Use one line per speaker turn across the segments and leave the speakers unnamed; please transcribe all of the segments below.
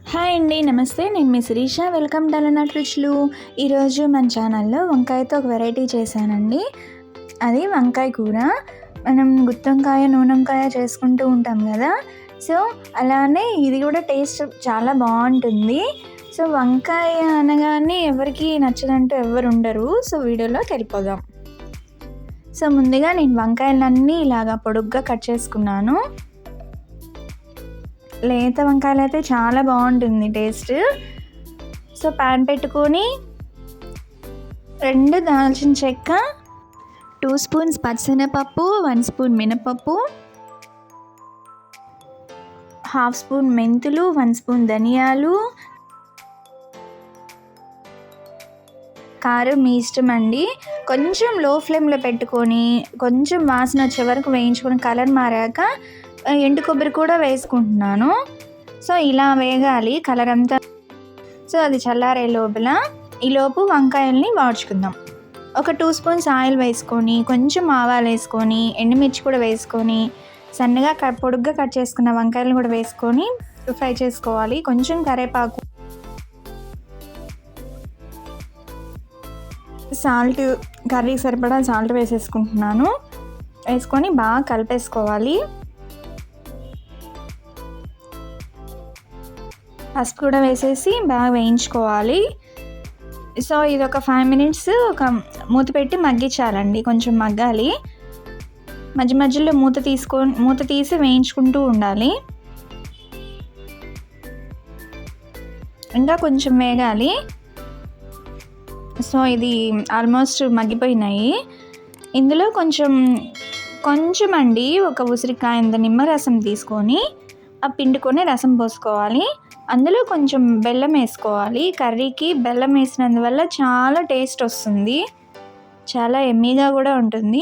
Hi అండి, నమస్తే. నేను మీ శిరీష. వెల్కమ్ టు అలనాటి రుచులు. ఈరోజు మన ఛానల్లో వంకాయతో ఒక వెరైటీ చేశానండి. అది వంకాయ కూర. మనం గుత్తొంకాయ, నూనెంకాయ చేసుకుంటూ ఉంటాం కదా. సో అలానే ఇది కూడా టేస్ట్ చాలా బాగుంటుంది. సో వంకాయ అనగానే ఎవరికి నచ్చదంటూ ఎవరు ఉండరు. సో వీడియోలోకి వెళ్ళిపోదాం. సో ముందుగా నేను వంకాయలన్నీ ఇలాగా పొడుగ్గా కట్ చేసుకున్నాను. లేత వంకాయలు అయితే చాలా బాగుంటుంది టేస్ట్. సో ప్యాన్ పెట్టుకొని 2 దాల్చిన చెక్క, 2 స్పూన్స్ పచ్చిశనగపప్పు, 1 స్పూన్ మినపప్పు, 1/2 స్పూన్ మెంతులు, 1 స్పూన్ ధనియాలు, కారం మీ ఇష్టం అండి. కొంచెం లో ఫ్లేమ్లో పెట్టుకొని కొంచెం వాసన వచ్చే వరకు వేయించుకొని కలర్ మారాక ఎండు కొబ్బరి కూడా వేసుకుంటున్నాను. సో ఇలా వేగాలి కలర్ అంతా. సో అది చల్లారే ఈలోపు వంకాయల్ని వాడ్చుకుందాం. ఒక 2 స్పూన్స్ ఆయిల్ వేసుకొని, కొంచెం ఆవాలు వేసుకొని, ఎండుమిర్చి కూడా వేసుకొని, సన్నగా పొడుగ్గా కట్ చేసుకున్న వంకాయలను కూడా వేసుకొని ఫ్రై చేసుకోవాలి. కొంచెం కరివేపాకు, సాల్ట్, కర్రీకి సరిపడా సాల్ట్ వేసేసుకుంటున్నాను. వేసుకొని బాగా కలిపేసుకోవాలి. పసుపు కూడా వేసేసి బాగా వేయించుకోవాలి. సో ఇది ఒక 5 మినిట్స్ ఒక మూత పెట్టి మగ్గించాలండి. కొంచెం మగ్గాలి. మధ్య మధ్యలో మూత తీసి వేయించుకుంటూ ఉండాలి. ఇంకా కొంచెం వేగాలి. సో ఇది ఆల్మోస్ట్ మగ్గిపోయినాయి. ఇందులో కొంచెం అండి ఒక ఉసిరికాయంత నిమ్మరసం తీసుకొని పిండుకొని రసం పోసుకోవాలి. అందులో కొంచెం బెల్లం వేసుకోవాలి. కర్రీకి బెల్లం వేసినందువల్ల చాలా టేస్ట్ వస్తుంది, చాలా ఎమ్మీగా కూడా ఉంటుంది.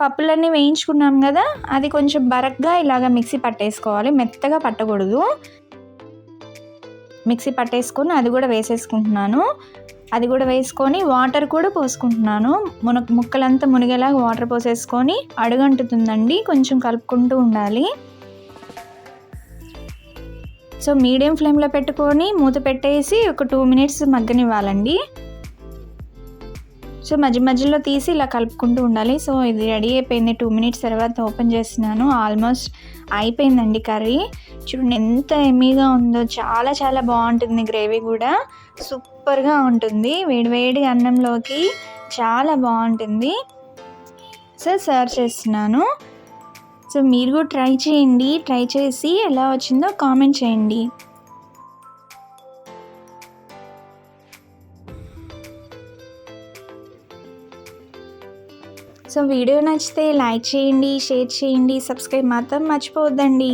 పప్పులన్నీ వేయించుకున్నాం కదా, అది కొంచెం బరక్గా ఇలాగ మిక్సీ పట్టేసుకోవాలి. మెత్తగా పట్టకూడదు. మిక్సీ పట్టేసుకొని అది కూడా వేసేసుకుంటున్నాను. అది కూడా వేసుకొని వాటర్ కూడా పోసుకుంటున్నాను. ముక్కలంతా మునిగేలాగా వాటర్ పోసేసుకొని అడుగంటుతుందండి, కొంచెం కలుపుకుంటూ ఉండాలి. సో మీడియం ఫ్లేమ్లో పెట్టుకొని మూత పెట్టేసి ఒక 2 మినిట్స్ మగ్గనివ్వాలండి. సో మధ్యలో తీసి ఇలా కలుపుకుంటూ ఉండాలి. సో ఇది రెడీ అయిపోయింది. 2 మినిట్స్ తర్వాత ఓపెన్ చేస్తున్నాను. ఆల్మోస్ట్ అయిపోయిందండి కర్రీ. చూడండి ఎంత ఎమ్మీగా ఉందో. చాలా చాలా బాగుంటుంది. గ్రేవీ కూడా సూపర్గా ఉంటుంది. వేడివేడి అన్నంలోకి చాలా బాగుంటుంది. సో సర్వ్ చేస్తున్నాను. సో మీరు కూడా ట్రై చేయండి. ట్రై చేసి ఎలా వచ్చిందో కామెంట్ చేయండి. సో వీడియో నచ్చితే లైక్ చేయండి, షేర్ చేయండి, సబ్స్క్రైబ్ మాత్రం మర్చిపోవద్దండి.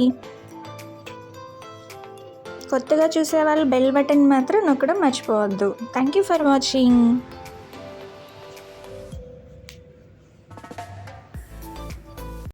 కొత్తగా చూసే వాళ్ళు బెల్ బటన్ మాత్రం నొక్కడం మర్చిపోవద్దు. Thank you for watching.